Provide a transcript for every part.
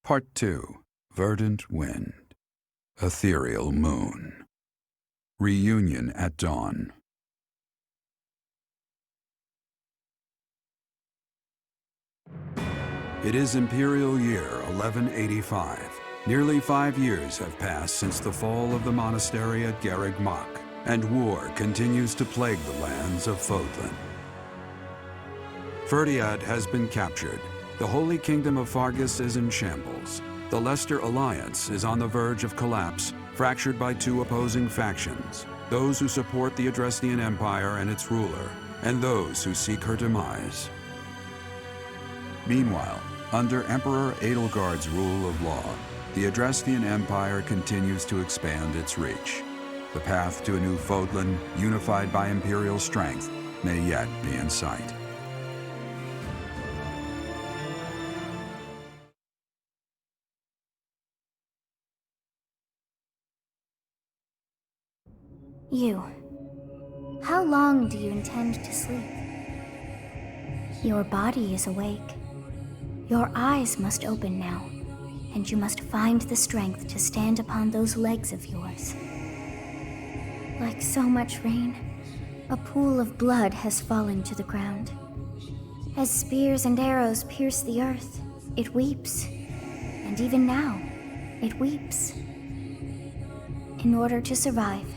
Part 2. Verdant Wind. Ethereal Moon. Reunion at Dawn. It is Imperial Year 1185. Nearly 5 years have passed since the fall of the monastery at Garreg Mach, and war continues to plague the lands of Fodlan. Verdant has been captured. The Holy Kingdom of Fargus is in shambles. The Leicester Alliance is on the verge of collapse, fractured by two opposing factions: those who support the Adrestian Empire and its ruler, and those who seek her demise. Meanwhile, under Emperor Edelgard's rule of law, the Adrestian Empire continues to expand its reach. The path to a new Fodlan, unified by imperial strength, may yet be in sight. You. How long do you intend to sleep? Your body is awake. Your eyes must open now, and you must find the strength to stand upon those legs of yours. Like so much rain, a pool of blood has fallen to the ground. As spears and arrows pierce the earth, it weeps. And even now, it weeps. In order to survive,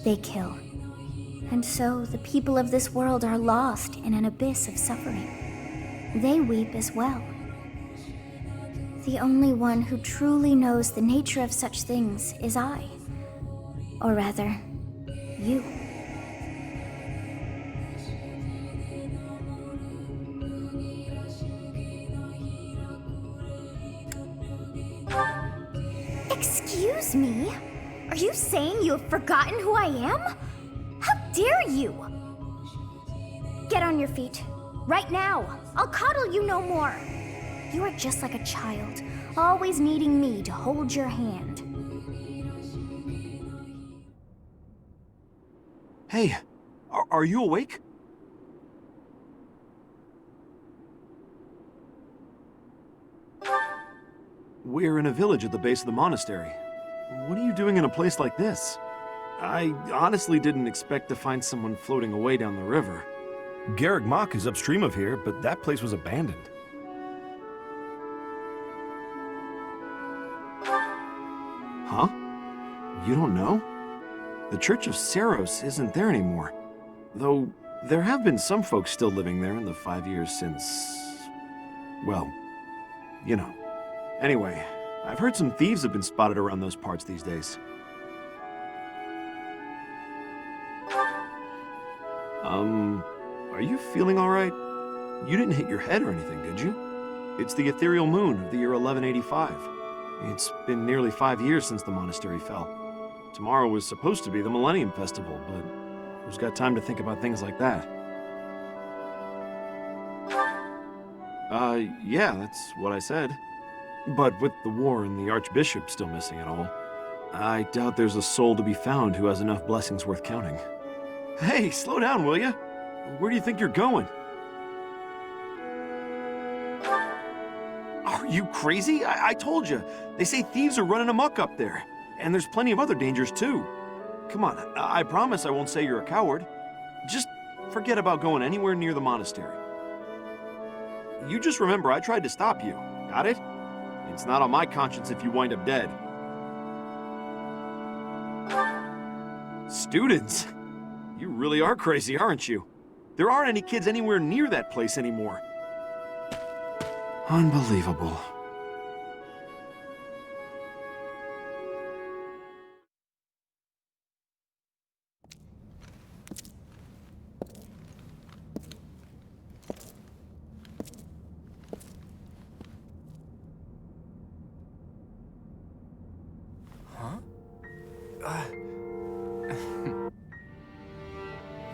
they kill. And so the people of this world are lost in an abyss of suffering. They weep as well. The only one who truly knows the nature of such things is I. Or rather, you. Excuse me? Are you saying you have forgotten who I am? How dare you! Get on your feet. Right now. I'll coddle you no more. You are just like a child, always needing me to hold your hand. Hey, are you awake? We're in a village at the base of the monastery. What are you doing in a place like this? I honestly didn't expect to find someone floating away down the river. Garreg Mach is upstream of here, but that place was abandoned. Huh? You don't know? The Church of Saros isn't there anymore. Though, there have been some folks still living there in the 5 years since... well, you know. Anyway, I've heard some thieves have been spotted around those parts these days. Are you feeling alright? You didn't hit your head or anything, did you? It's the ethereal moon of the year 1185. It's been nearly 5 years since the monastery fell. Tomorrow was supposed to be the Millennium Festival, but who's got time to think about things like that? Yeah, that's what I said. But with the war and the Archbishop still missing it all, I doubt there's a soul to be found who has enough blessings worth counting. Hey, slow down, will ya? Where do you think you're going? Are you crazy? I told you. They say thieves are running amok up there. And there's plenty of other dangers, too. Come on, I promise I won't say you're a coward. Just forget about going anywhere near the monastery. You just remember I tried to stop you. Got it? It's not on my conscience if you wind up dead. Students? You really are crazy, aren't you? There aren't any kids anywhere near that place anymore. Unbelievable.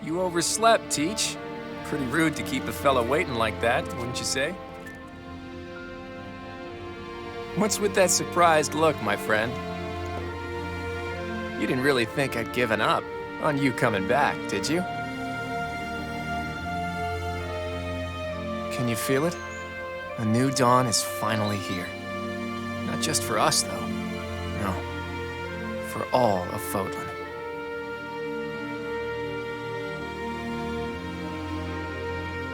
You overslept, Teach. Pretty rude to keep a fella waiting like that, wouldn't you say? What's with that surprised look, my friend? You didn't really think I'd given up on you coming back, did you? Can you feel it? A new dawn is finally here. Not just for us, though. No. For all of Fodlan.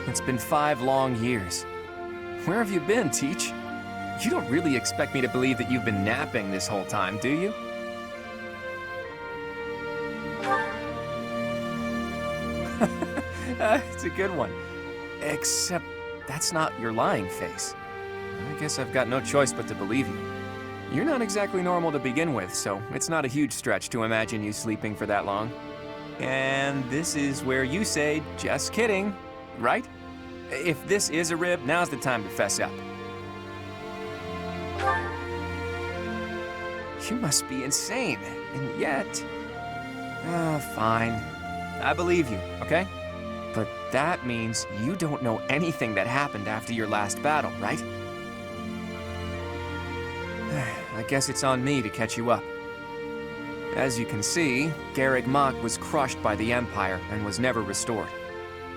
It's been 5 long years. Where have you been, Teach? You don't really expect me to believe that you've been napping this whole time, do you? It's a good one. Except that's not your lying face. I guess I've got no choice but to believe you. You're not exactly normal to begin with, so it's not a huge stretch to imagine you sleeping for that long. And this is where you say, just kidding, right? If this is a rib, now's the time to fess up. You must be insane, and yet... fine. I believe you, okay? But that means you don't know anything that happened after your last battle, right? I guess it's on me to catch you up. As you can see, Garreg Mach was crushed by the Empire and was never restored.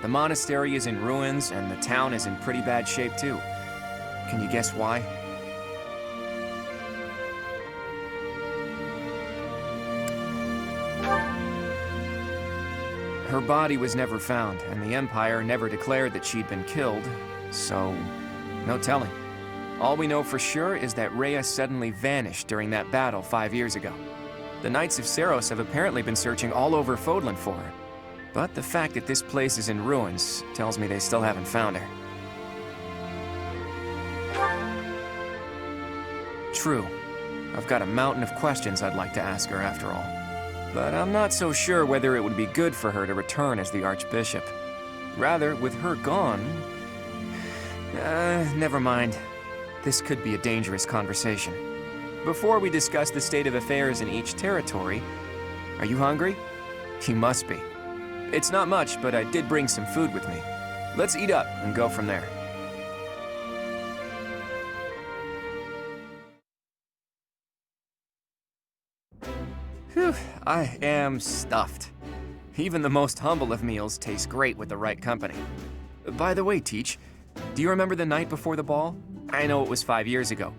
The monastery is in ruins, and the town is in pretty bad shape too. Can you guess why? Her body was never found, and the Empire never declared that she'd been killed, so no telling. All we know for sure is that Rhea suddenly vanished during that battle 5 years ago. The Knights of Seiros have apparently been searching all over Fodlan for her, but the fact that this place is in ruins tells me they still haven't found her. True. I've got a mountain of questions I'd like to ask her after all. But I'm not so sure whether it would be good for her to return as the Archbishop. Rather, with her gone... never mind. This could be a dangerous conversation. Before we discuss the state of affairs in each territory, are you hungry? You must be. It's not much, but I did bring some food with me. Let's eat up and go from there. Whew, I am stuffed. Even the most humble of meals taste great with the right company. By the way, Teach, do you remember the night before the ball? I know it was 5 years ago,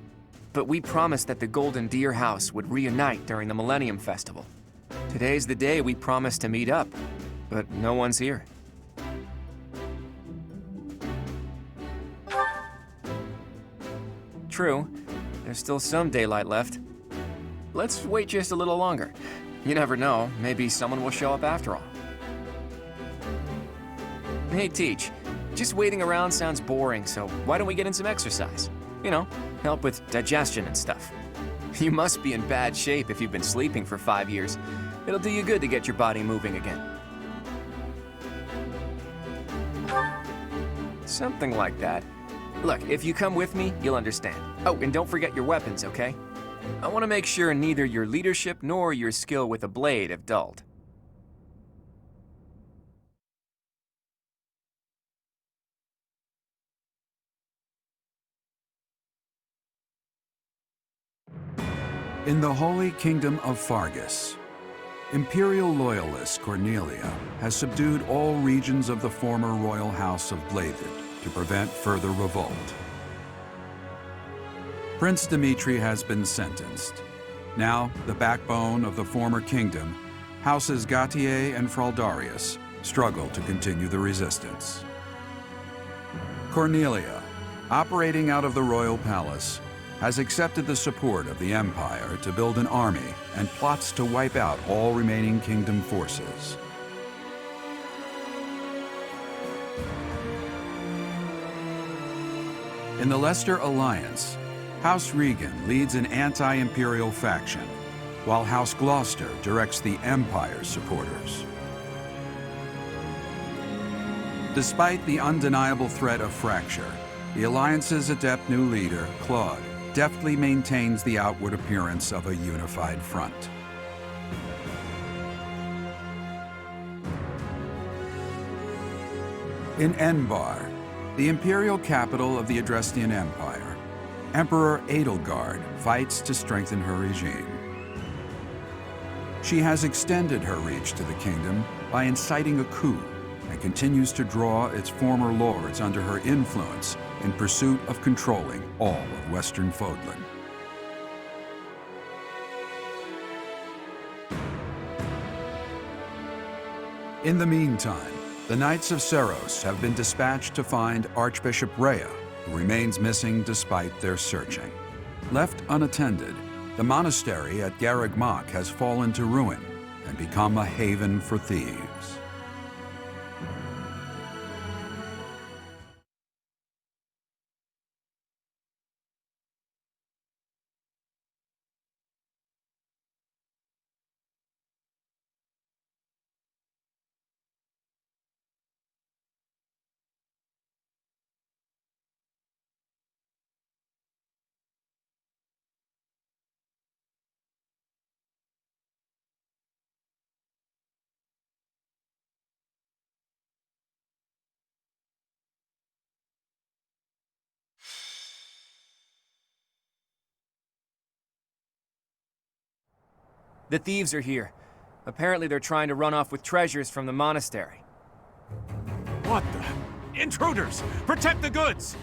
but we promised that the Golden Deer House would reunite during the Millennium Festival. Today's the day we promised to meet up, but no one's here. True, there's still some daylight left. Let's wait just a little longer. You never know, maybe someone will show up after all. Hey, Teach, just waiting around sounds boring, so why don't we get in some exercise? You know, help with digestion and stuff. You must be in bad shape if you've been sleeping for 5 years. It'll do you good to get your body moving again. Something like that. Look, if you come with me, you'll understand. Oh, and don't forget your weapons, okay? I want to make sure neither your leadership nor your skill with a blade have dulled. In the Holy Kingdom of Fargus, Imperial loyalist Cornelia has subdued all regions of the former royal house of Blathed to prevent further revolt. Prince Dimitri has been sentenced. Now, the backbone of the former kingdom, Houses Gautier and Fraldarius, struggle to continue the resistance. Cornelia, operating out of the royal palace, has accepted the support of the Empire to build an army and plots to wipe out all remaining kingdom forces. In the Leicester Alliance, House Regan leads an anti-imperial faction, while House Gloucester directs the Empire's supporters. Despite the undeniable threat of fracture, the Alliance's adept new leader, Claude, deftly maintains the outward appearance of a unified front. In Enbar, the imperial capital of the Adrestian Empire, Emperor Edelgard fights to strengthen her regime. She has extended her reach to the kingdom by inciting a coup and continues to draw its former lords under her influence in pursuit of controlling all of Western Fodlan. In the meantime, the Knights of Seros have been dispatched to find Archbishop Rhea, who remains missing despite their searching. Left unattended, the monastery at Garreg Mach has fallen to ruin and become a haven for thieves. The thieves are here. Apparently they're trying to run off with treasures from the monastery. What the? Intruders! Protect the goods!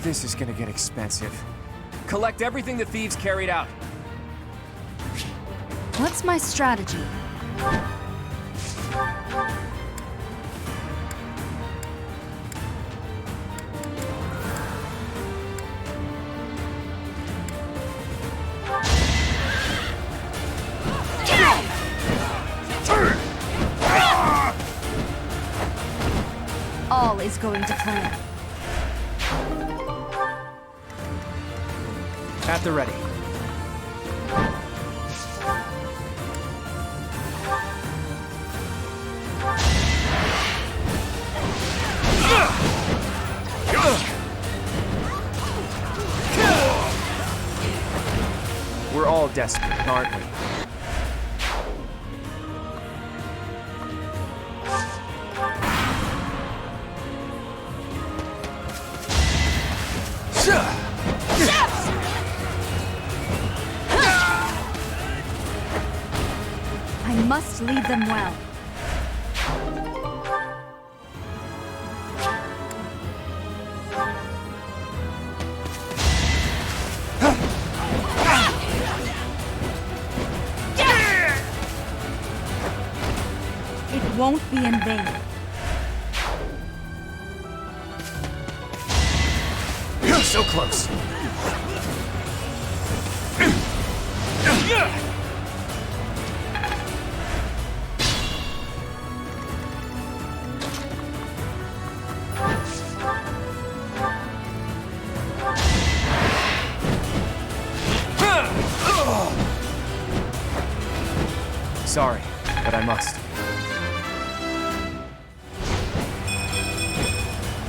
This is gonna get expensive. Collect everything the thieves carried out. What's my strategy? All is going to plan. At the ready. We're all desperate, aren't we? I must lead them well. It won't be in vain. So close. Sorry, but I must.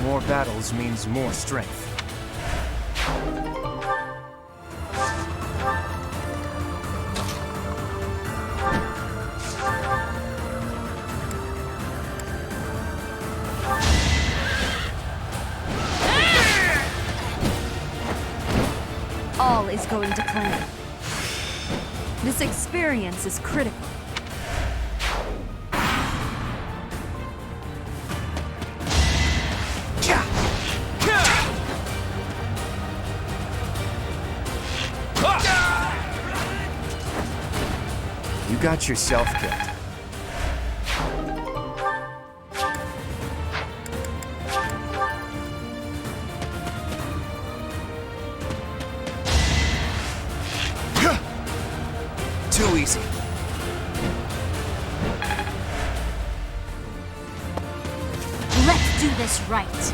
More battles means more strength. All is going to plan. This experience is critical. You got yourself killed. Too easy. Let's do this right.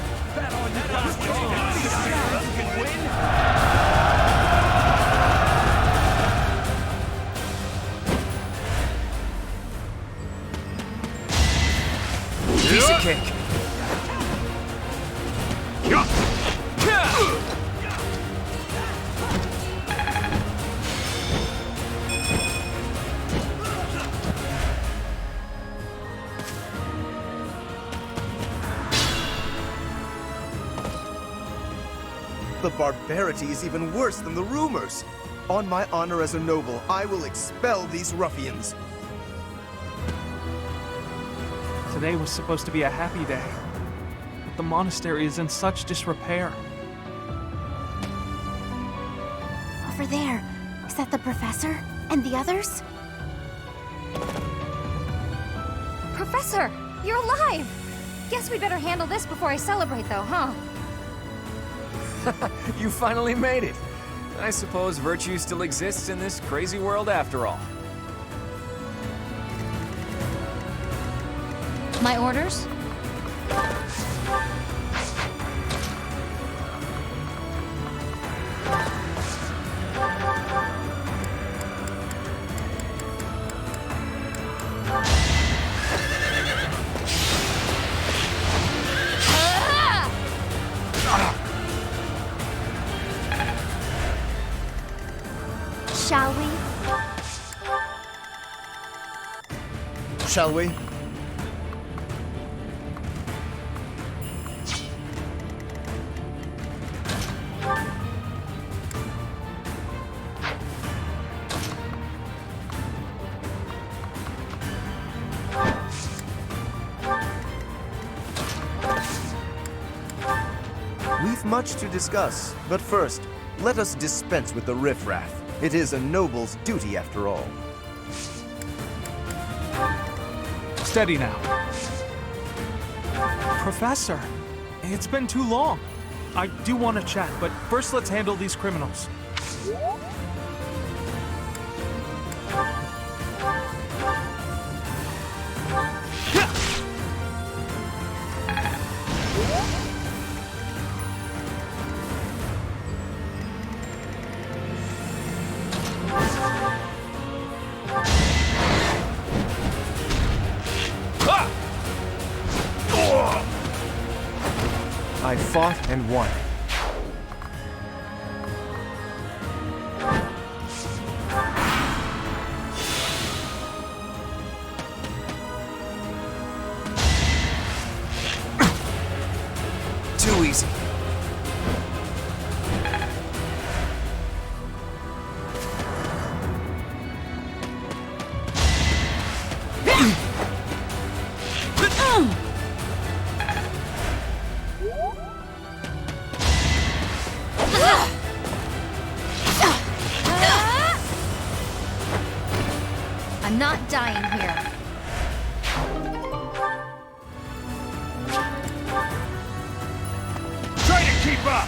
Piece of cake. The barbarity is even worse than the rumors. On my honor as a noble, I will expel these ruffians. Today was supposed to be a happy day, but the monastery is in such disrepair. Over there, is that the professor? And the others? Professor! You're alive! Guess we'd better handle this before I celebrate, though, huh? You finally made it. I suppose virtue still exists in this crazy world after all. My orders? Shall we? Shall we? We've much to discuss, but first, let us dispense with the riffraff. It is a noble's duty, after all. Steady now. Professor, it's been too long. I do want to chat, but first let's handle these criminals. I fought and won. Too easy. I'm not dying here. Try to keep up!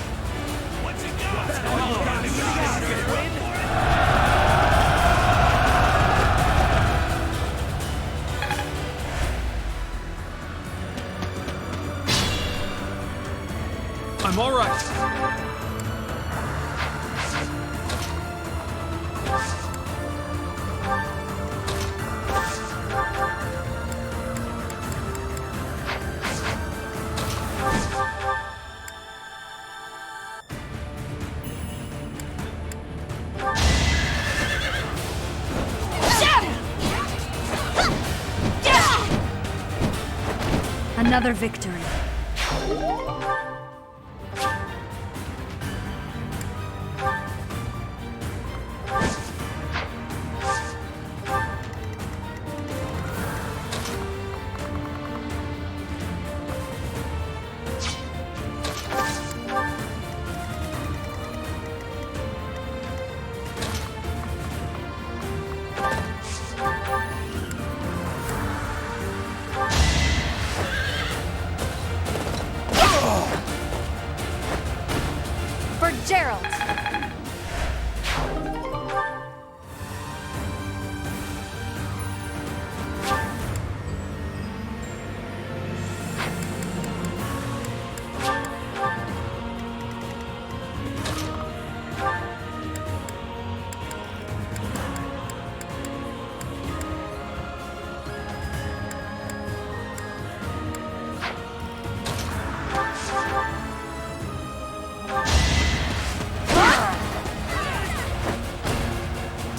What's it got? I'm all right. Another victory. For Gerald.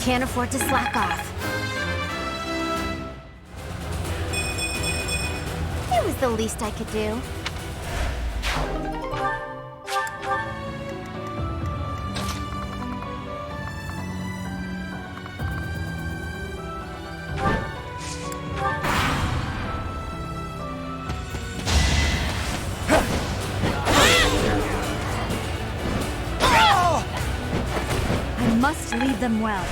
Can't afford to slack off. It was the least I could do. I must lead them well.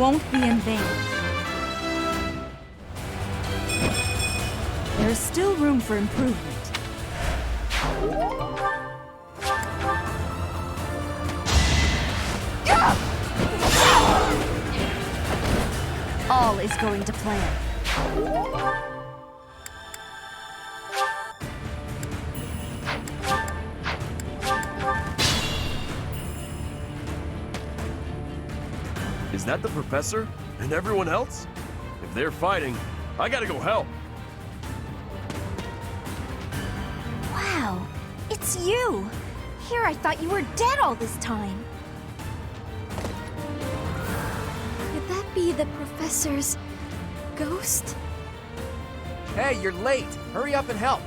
won't be in vain. There is still room for improvement. All is going to plan. Is that the professor? And everyone else? If they're fighting, I gotta go help. Wow, it's you! Here I thought you were dead all this time. Could that be the professor's ghost? Hey, you're late. Hurry up and help.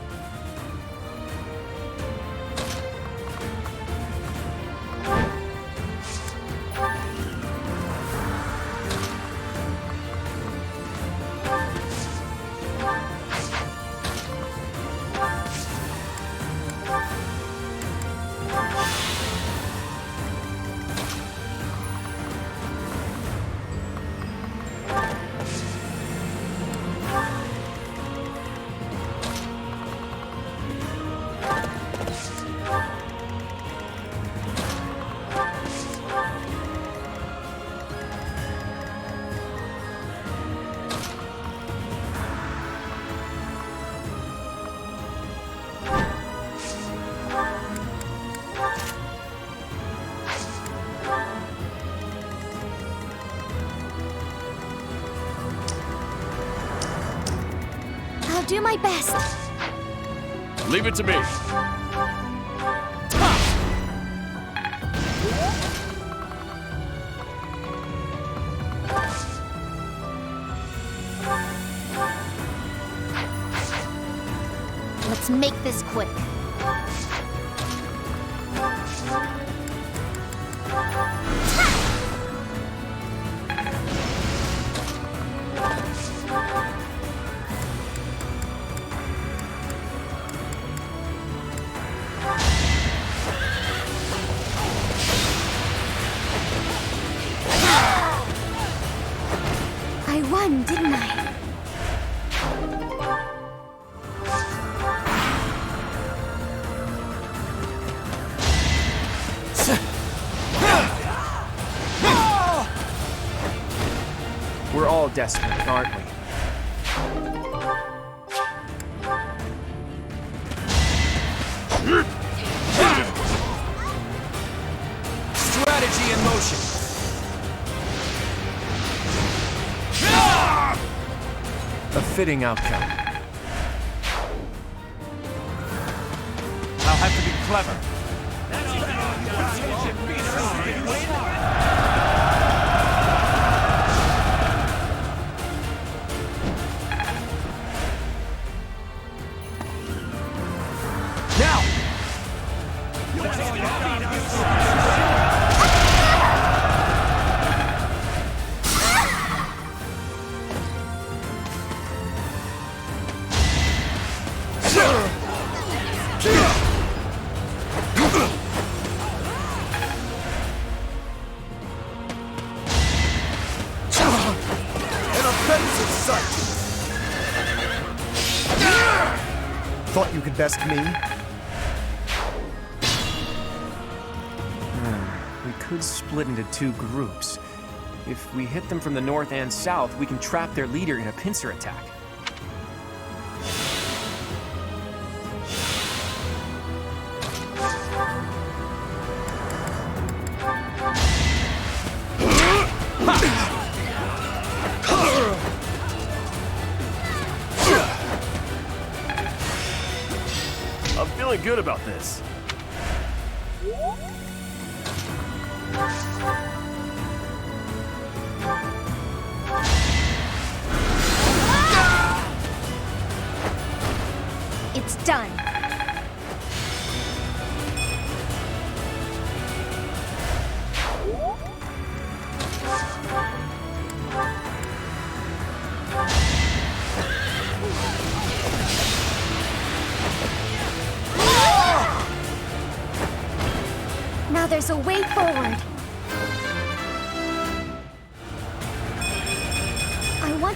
I'll do my best. Leave it to me. Let's make this quick. I won, didn't I? We're all desperate, aren't we? Strategy in motion. A fitting outcome. I'll have to be clever. Now! Thought you could best me? We could split into two groups. If we hit them from the north and south, we can trap their leader in a pincer attack. I'm feeling good about this. It's done. Now there's a way forward.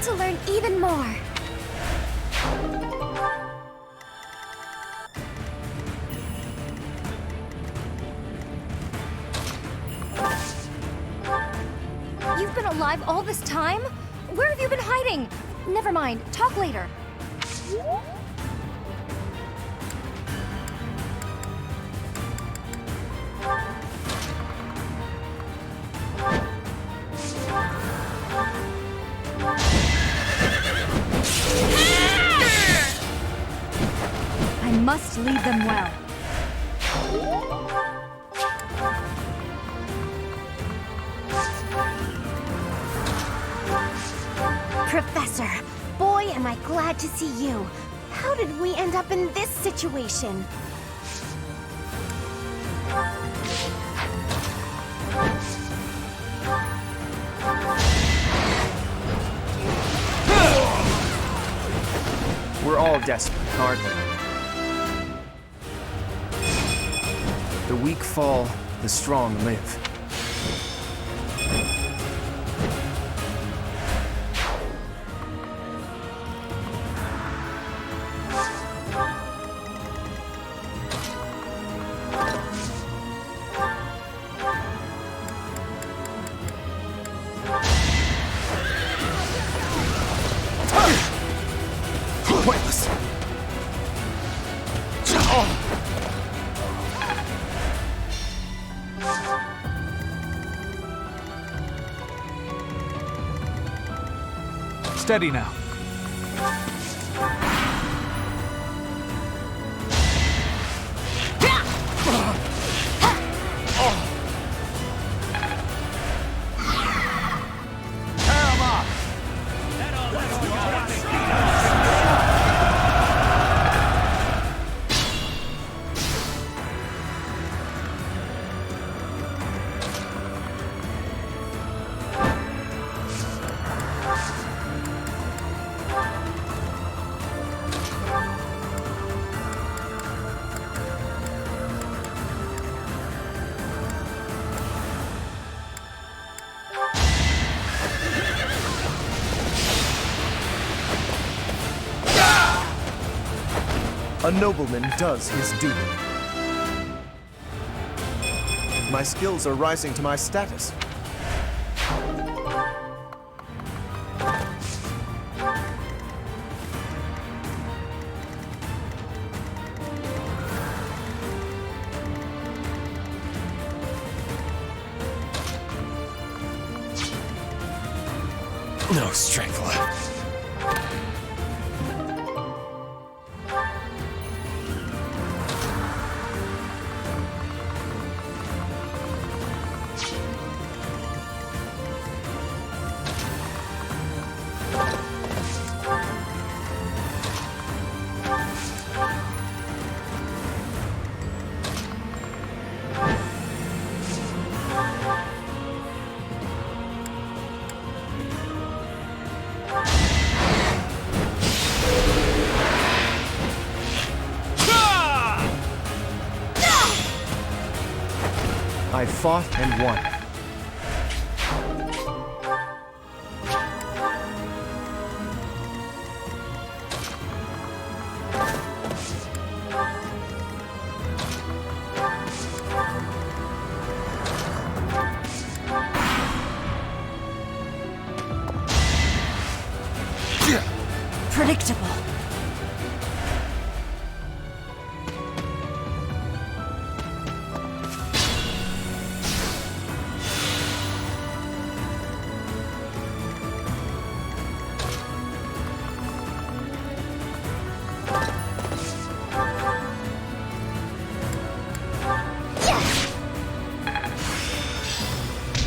want to learn even more. You've been alive all this time? Where have you been hiding? Never mind, talk later. I must lead them well. Professor, boy, am I glad to see you. How did we end up in this situation? We're all desperate, aren't we? The weak fall, the strong live. Pointless! Steady now. A nobleman does his duty. My skills are rising to my status. No strength left. I fought and won. Predictable.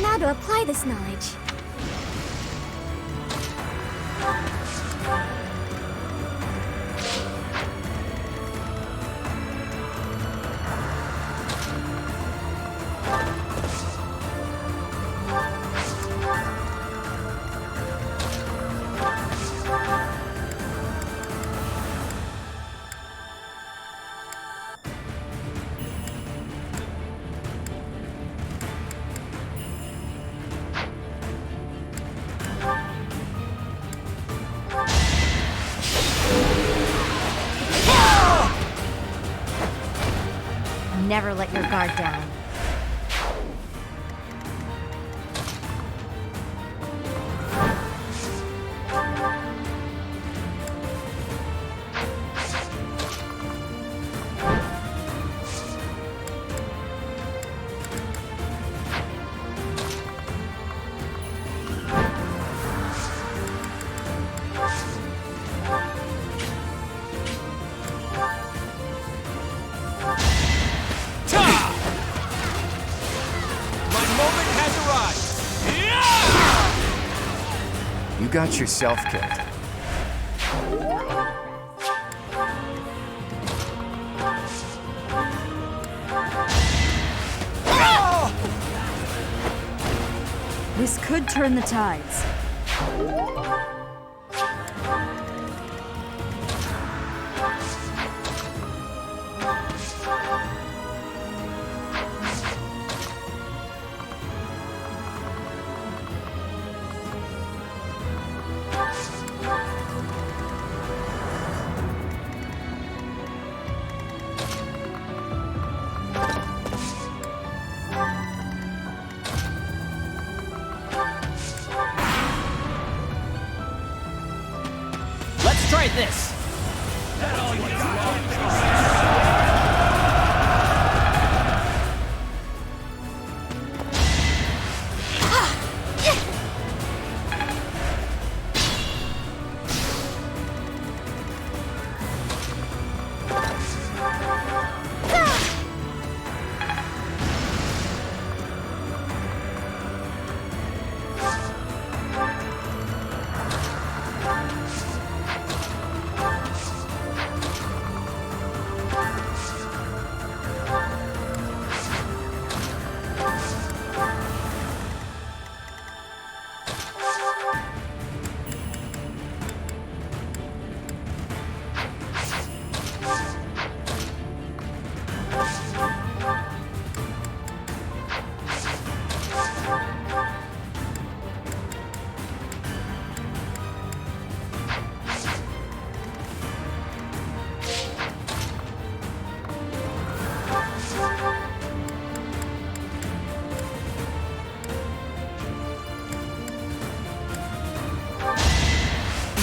Now to apply this knowledge. never let your guard down. You got yourself killed. This could turn the tides. Let's try this.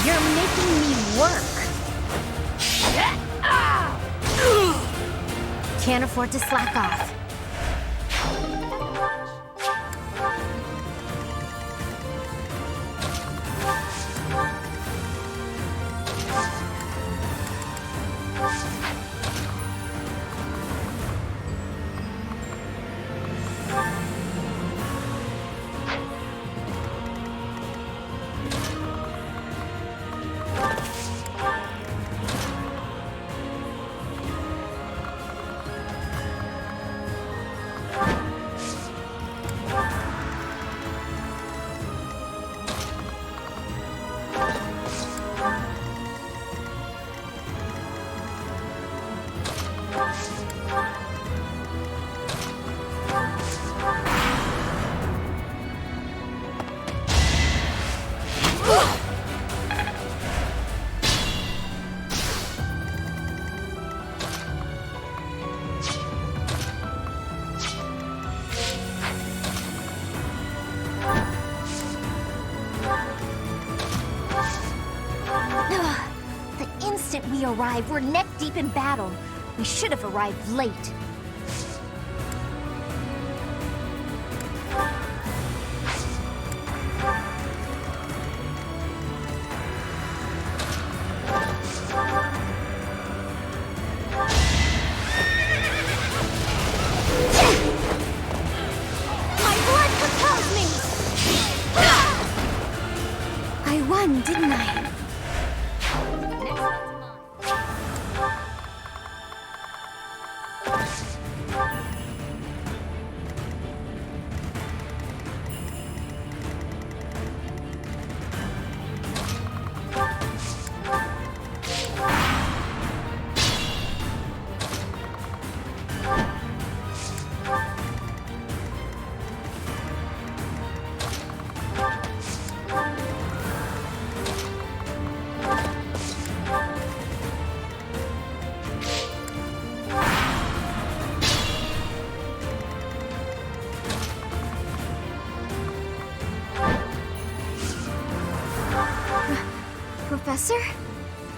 You're making me work. Can't afford to slack off. We arrive, we're neck deep in battle. We should have arrived late. My blood compels me! I won, didn't I? Next one's mine. Professor?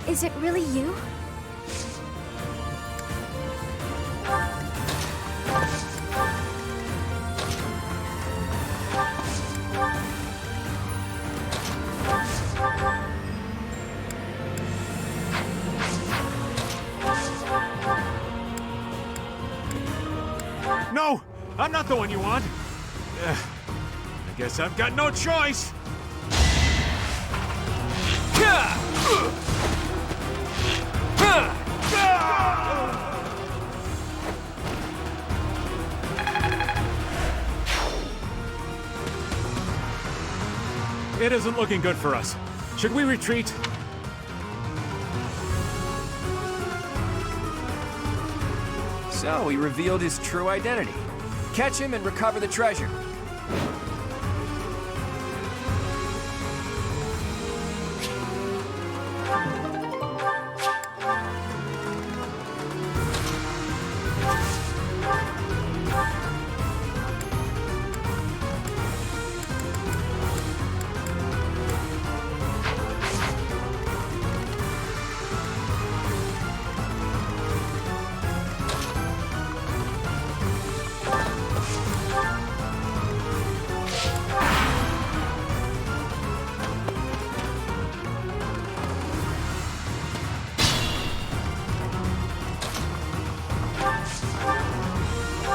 Is it really you? No! I'm not the one you want! I guess I've got no choice! It isn't looking good for us. Should we retreat? So, he revealed his true identity. Catch him and recover the treasure.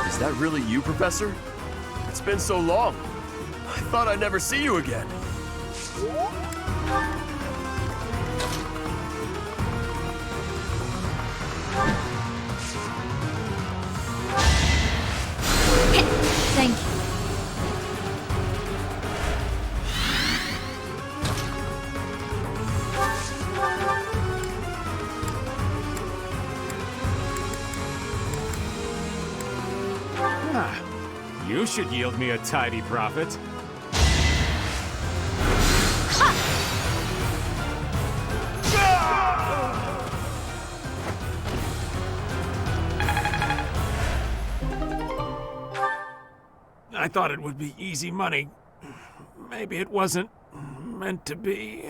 Is that really you, Professor? It's been so long. I thought I'd never see you again. Thank you. You should yield me a tidy profit. I thought it would be easy money. Maybe it wasn't meant to be.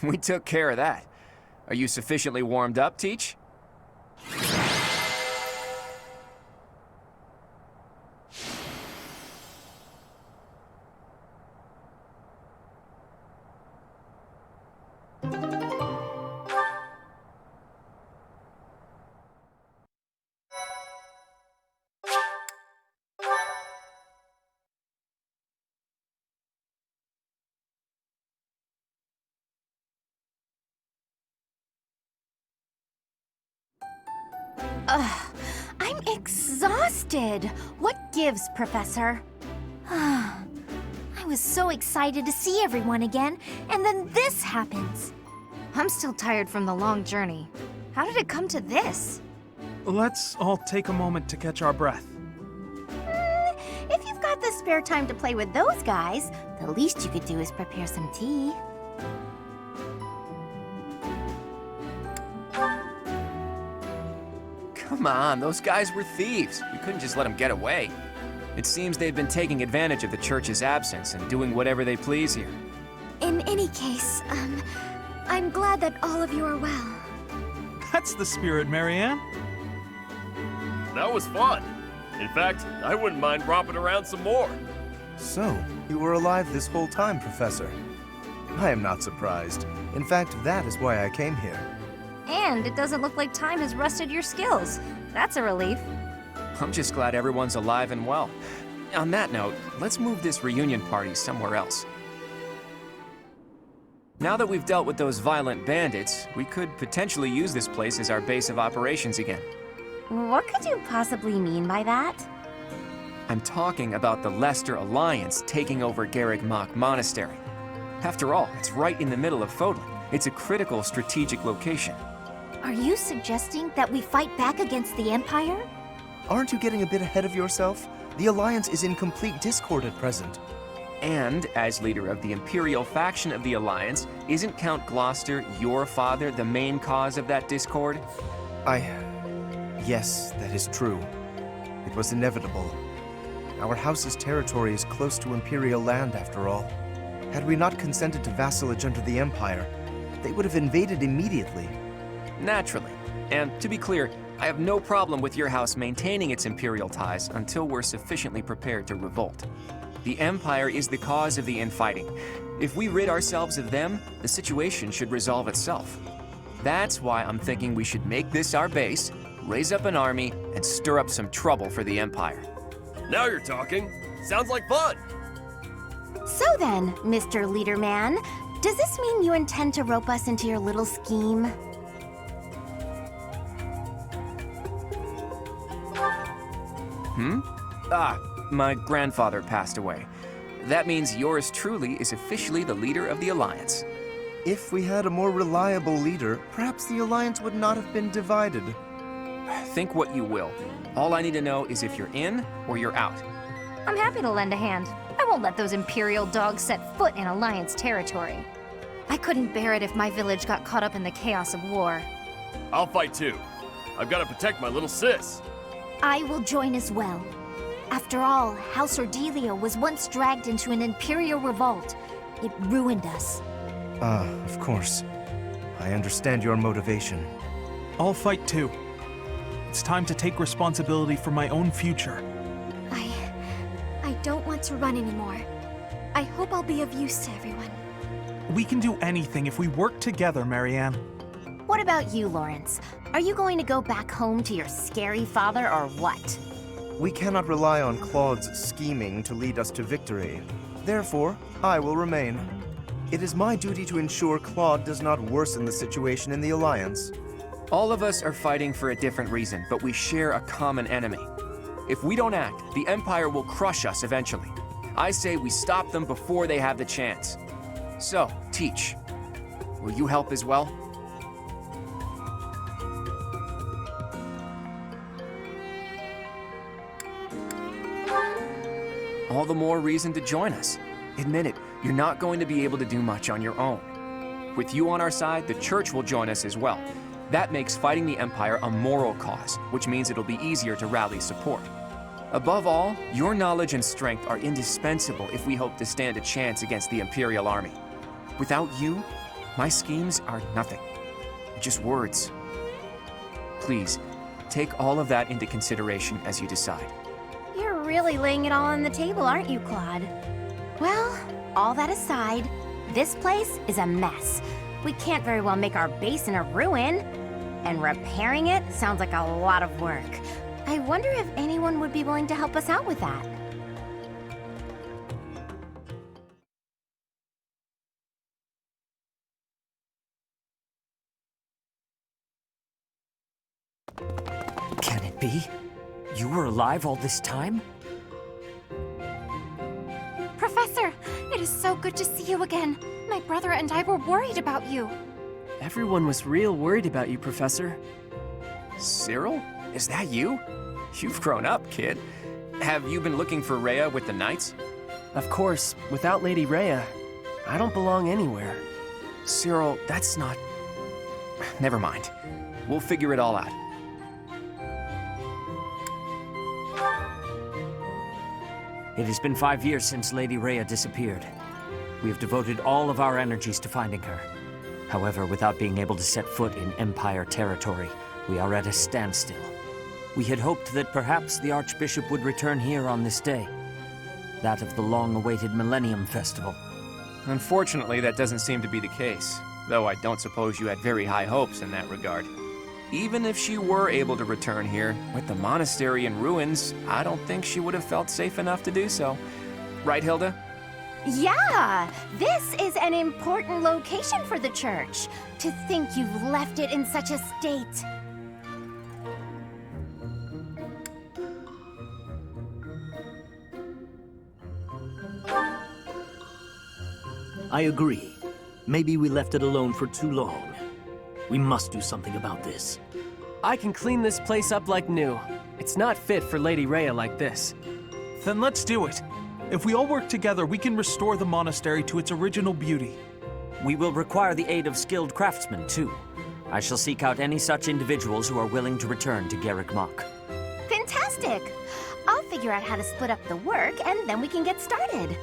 We took care of that. Are you sufficiently warmed up, Teach? I'm exhausted. What gives, Professor? I was so excited to see everyone again, and then this happens. I'm still tired from the long journey. How did it come to this? Let's all take a moment to catch our breath. If you've got the spare time to play with those guys, the least you could do is prepare some tea. Come on, those guys were thieves. We couldn't just let them get away. It seems they've been taking advantage of the church's absence and doing whatever they please here. In any case, I'm glad that all of you are well. That's the spirit, Marianne. That was fun. In fact, I wouldn't mind romping around some more. So, you were alive this whole time, Professor. I am not surprised. In fact, that is why I came here. And it doesn't look like time has rusted your skills. That's a relief. I'm just glad everyone's alive and well. On that note, let's move this reunion party somewhere else. Now that we've dealt with those violent bandits, we could potentially use this place as our base of operations again. What could you possibly mean by that? I'm talking about the Leicester Alliance taking over Garreg Mach monastery. After all, it's right in the middle of Fodlan. It's a critical strategic location. Are you suggesting that we fight back against the Empire? Aren't you getting a bit ahead of yourself? The Alliance is in complete discord at present. And, as leader of the Imperial faction of the Alliance, isn't Count Gloucester, your father, the main cause of that discord? Yes, that is true. It was inevitable. Our house's territory is close to Imperial land, after all. Had we not consented to vassalage under the Empire, they would have invaded immediately. Naturally. And to be clear, I have no problem with your house maintaining its imperial ties until we're sufficiently prepared to revolt. The Empire is the cause of the infighting. If we rid ourselves of them, the situation should resolve itself. That's why I'm thinking we should make this our base, raise up an army, and stir up some trouble for the Empire. Now you're talking. Sounds like fun. So then, Mr. Leaderman, does this mean you intend to rope us into your little scheme? My grandfather passed away. That means yours truly is officially the leader of the Alliance. If we had a more reliable leader, perhaps the Alliance would not have been divided. Think what you will. All I need to know is if you're in or you're out. I'm happy to lend a hand. I won't let those Imperial dogs set foot in Alliance territory. I couldn't bear it if my village got caught up in the chaos of war. I'll fight too. I've got to protect my little sis. I will join as well. After all, House Ordelia was once dragged into an Imperial revolt. It ruined us. Of course. I understand your motivation. I'll fight too. It's time to take responsibility for my own future. I don't want to run anymore. I hope I'll be of use to everyone. We can do anything if we work together, Marianne. What about you, Lawrence? Are you going to go back home to your scary father or what? We cannot rely on Claude's scheming to lead us to victory. Therefore, I will remain. It is my duty to ensure Claude does not worsen the situation in the Alliance. All of us are fighting for a different reason, but we share a common enemy. If we don't act, the Empire will crush us eventually. I say we stop them before they have the chance. So, Teach, will you help as well? All the more reason to join us. Admit it, you're not going to be able to do much on your own. With you on our side, the Church will join us as well. That makes fighting the Empire a moral cause, which means it'll be easier to rally support. Above all, your knowledge and strength are indispensable if we hope to stand a chance against the Imperial army. Without you, my schemes are nothing. Just words. Please, take all of that into consideration as you decide. You're really laying it all on the table, aren't you, Claude? Well, all that aside, this place is a mess. We can't very well make our base in a ruin. And repairing it sounds like a lot of work. I wonder if anyone would be willing to help us out with that. Can it be? You were alive all this time? Professor, it is so good to see you again. My brother and I were worried about you. Everyone was real worried about you, Professor. Cyril? Is that you? You've grown up, kid. Have you been looking for Rhea with the Knights? Of course, without Lady Rhea, I don't belong anywhere. Cyril, that's not... Never mind. We'll figure it all out. It has been 5 years since Lady Rhea disappeared. We have devoted all of our energies to finding her. However, without being able to set foot in Empire territory, we are at a standstill. We had hoped that perhaps the Archbishop would return here on this day, that of the long-awaited Millennium Festival. Unfortunately, that doesn't seem to be the case, though I don't suppose you had very high hopes in that regard. Even if she were able to return here, with the monastery in ruins, I don't think she would have felt safe enough to do so. Right, Hilda? Yeah! This is an important location for the church. To think you've left it in such a state. I agree. Maybe we left it alone for too long. We must do something about this. I can clean this place up like new. It's not fit for Lady Rhea like this. Then let's do it. If we all work together, we can restore the monastery to its original beauty. We will require the aid of skilled craftsmen, too. I shall seek out any such individuals who are willing to return to Garreg Mach. Fantastic! I'll figure out how to split up the work, and then we can get started.